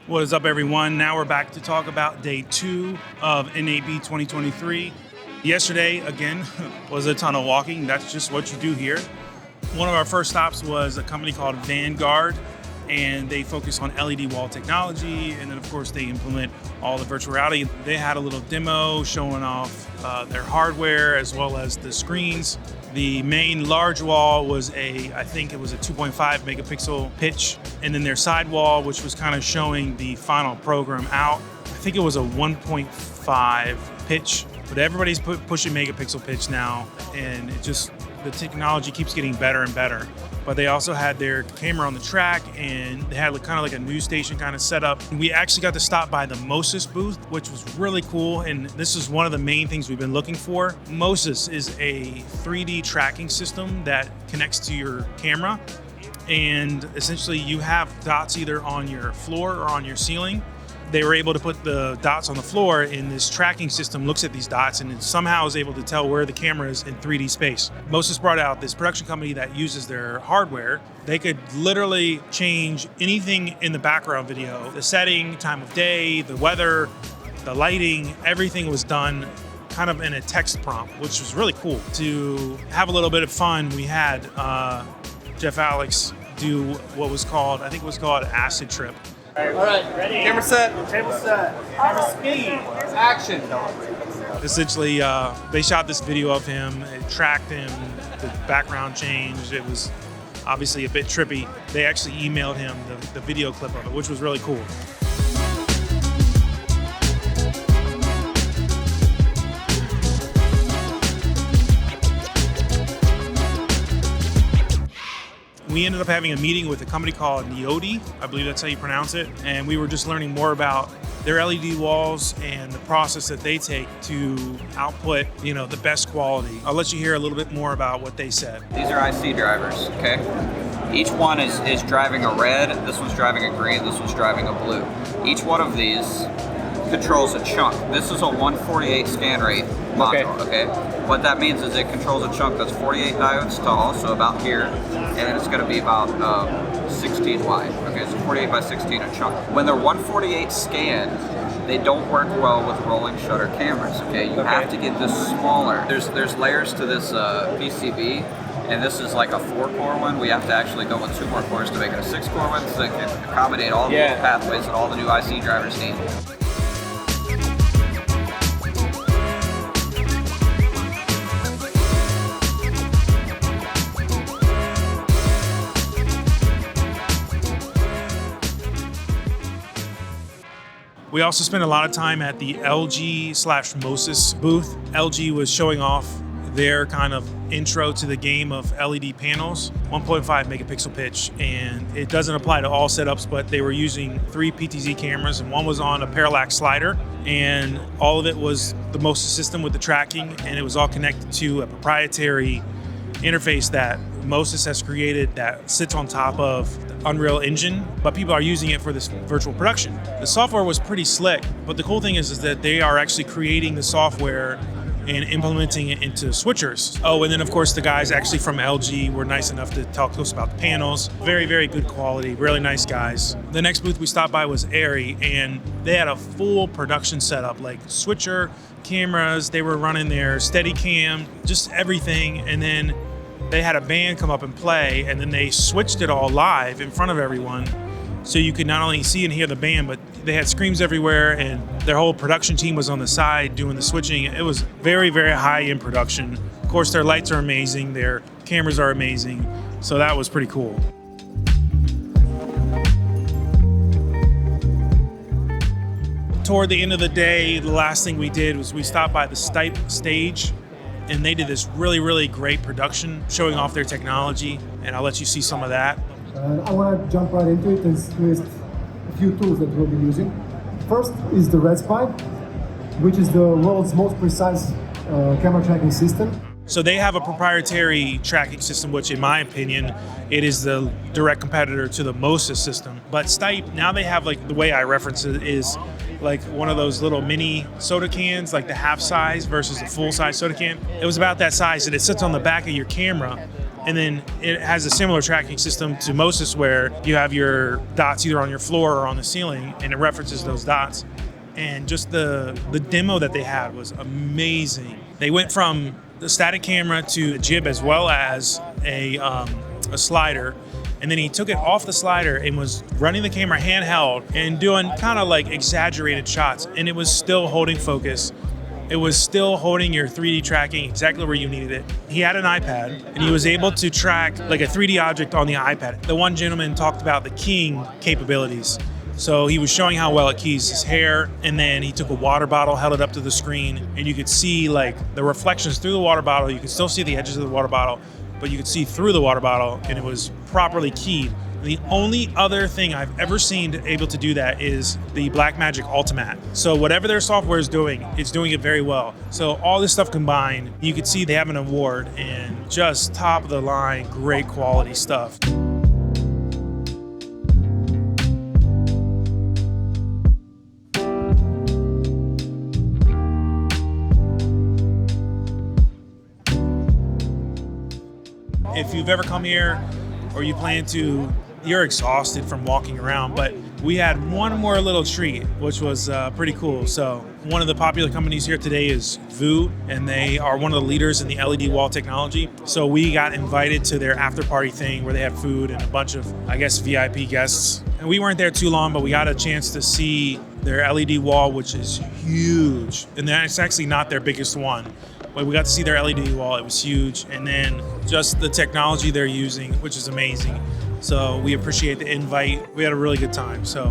What is up, everyone? Now we're back to talk about day 2 of NAB 2023. Yesterday, again, was a ton of walking. That's just what you do here. One of our first stops was a company called Vanguard, and they focus on LED wall technology, and then of course they implement all the virtual reality. They had a little demo showing off their hardware as well as the screens. The main large wall was I think it was a 2.5 megapixel pitch, and then their side wall, which was kind of showing the final program out. I think it was a 1.5 pitch, but everybody's pushing megapixel pitch now, and the technology keeps getting better and better. But they also had their camera on the track, and they had kind of like a news station kind of setup. We actually got to stop by the Mo-sys booth, which was really cool. And this is one of the main things we've been looking for. Mo-sys is a 3D tracking system that connects to your camera. And essentially you have dots either on your floor or on your ceiling. They were able to put the dots on the floor, and this tracking system looks at these dots and it somehow is able to tell where the camera is in 3D space. Mo-sys brought out this production company that uses their hardware. They could literally change anything in the background video, the setting, time of day, the weather, the lighting, everything was done kind of in a text prompt, which was really cool. To have a little bit of fun, we had Jeff Alex do what was called, I think it was called Acid Trip. All right, ready? Camera set. Camera set. Camera speed. Action. Essentially, they shot this video of him, it tracked him, the background changed, it was obviously a bit trippy. They actually emailed him the video clip of it, which was really cool. We ended up having a meeting with a company called Neoti, I believe that's how you pronounce it, and we were just learning more about their LED walls and the process that they take to output, the best quality. I'll let you hear a little bit more about what they said. These are IC drivers, okay? Each one is driving a red, this one's driving a green, this one's driving a blue. Each one of these controls a chunk. This is a 148 scan rate module, okay? What that means is it controls a chunk that's 48 diodes tall, so about here, and then it's gonna be about 16 wide, okay? So 48 by 16 a chunk. When they're 148 scanned, they don't work well with rolling shutter cameras, okay? You have to get this smaller. There's layers to this PCB, and this is like a 4-core one. We have to actually go with 2 more cores to make it a 6-core one, so it can accommodate all the pathways that all the new IC drivers need. We also spent a lot of time at the LG/Mo-sys booth. LG was showing off their kind of intro to the game of LED panels, 1.5 megapixel pitch, and it doesn't apply to all setups, but they were using 3 PTZ cameras, and one was on a parallax slider, and all of it was the Mo-sys system with the tracking, and it was all connected to a proprietary interface that Mo-sys has created that sits on top of the Unreal Engine, but people are using it for this virtual production. The software was pretty slick, but the cool thing is that they are actually creating the software and implementing it into switchers. Oh, and then of course the guys actually from LG were nice enough to talk to us about the panels. Very, very good quality, really nice guys. The next booth we stopped by was Airy, and they had a full production setup, like switcher, cameras, they were running their Steadicam, just everything, and then they had a band come up and play, and then they switched it all live in front of everyone. So you could not only see and hear the band, but they had screens everywhere, and their whole production team was on the side doing the switching. It was very, very high in production. Of course, their lights are amazing, their cameras are amazing, so that was pretty cool. Toward the end of the day, the last thing we did was we stopped by the Stype stage, and they did this really, really great production showing off their technology, and I'll let you see some of that. I want to jump right into it and list a few tools that we'll be using. First is the Stype, which is the world's most precise camera tracking system. So they have a proprietary tracking system, which in my opinion, it is the direct competitor to the Mo-sys system. But Stype, now they have, like, the way I reference it is like one of those little mini soda cans, like the half size versus the full size soda can. It was about that size, and it sits on the back of your camera. And then it has a similar tracking system to Mo-sys where you have your dots either on your floor or on the ceiling, and it references those dots. And just the demo that they had was amazing. They went from the static camera to a jib as well as a slider. And then he took it off the slider and was running the camera handheld and doing kind of like exaggerated shots. And it was still holding focus. It was still holding your 3D tracking exactly where you needed it. He had an iPad and he was able to track like a 3D object on the iPad. The one gentleman talked about the keying capabilities. So he was showing how well it keys his hair, and then he took a water bottle, held it up to the screen, and you could see like the reflections through the water bottle. You could still see the edges of the water bottle, but you could see through the water bottle, and it was properly keyed. The only other thing I've ever seen able to do that is the Blackmagic Ultimate. So whatever their software is doing, it's doing it very well. So all this stuff combined, you could see they have an award, and just top of the line, great quality stuff. If you've ever come here or you plan to, you're exhausted from walking around, but we had one more little treat, which was pretty cool. So one of the popular companies here today is Vu, and they are one of the leaders in the LED wall technology. So we got invited to their after party thing where they had food and a bunch of, I guess, VIP guests. And we weren't there too long, but we got a chance to see their LED wall, which is huge. And that's actually not their biggest one. But we got to see their LED wall, it was huge. And then just the technology they're using, which is amazing. So we appreciate the invite. We had a really good time, so.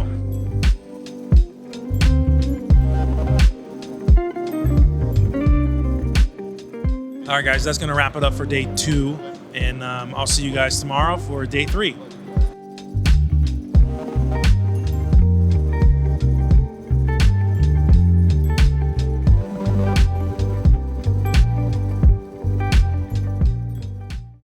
All right, guys, that's gonna wrap it up for day 2. And I'll see you guys tomorrow for day 3.